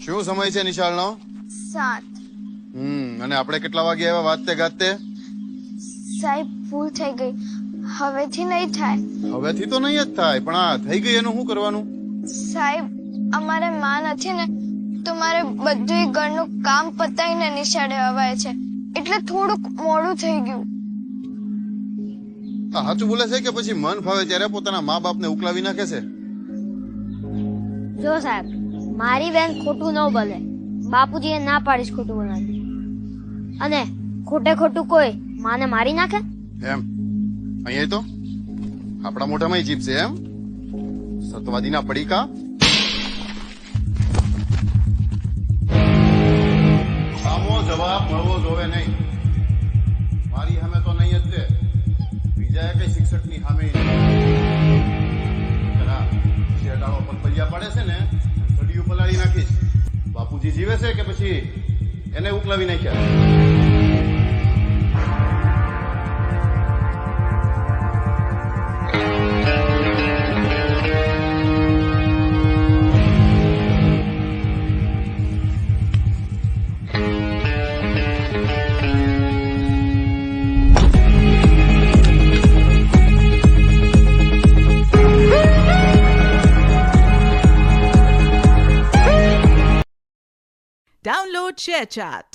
શું સમય છે નિશાળનો? 7. અને આપણે કેટલા વાગે આવ્યા વાજતે ગાજતે? સાહેબ ભૂલ થઈ ગઈ, હવેથી નહીં થાય. હવેથી તો નહીં જ થાય, પણ આ થઈ ગઈ એનું શું કરવાનું? સાહેબ અમારે માં નથી ને, તો મારે બધું ઘરનું કામ પતાવીને નિશાળે અવાય છે, એટલે થોડુંક મોડું થઈ ગયું. આ સાચું બોલે છે કે પછી મન ફાવે ત્યારે પોતાના મા બાપને ઉકલાવી નાખે છે? જો સાહેબ, મારી બેન ખોટું ન બોલે, બાપુજીએ ના પાડીશ ખોટું બોલવાની. અને ખોટે ખોટું કોઈ માને મારી નાખે એમ? અહીંયા તો આપણા મોઢામાં જીભ છે એમ? સતવાદીના પડીકા. સામો જવાબ મળવો જોવે નહીં. મારી સામે તો નહીં જ લે, બીજા કઈ શિક્ષકની સામે શેડાળો પણ પૈયા પાડે છે ને, ઘડિયું પલાળી નાખીશ. બાપુજી જીવે છે કે પછી એને ઉકલાવી નાખ્યા? Download ShareChat.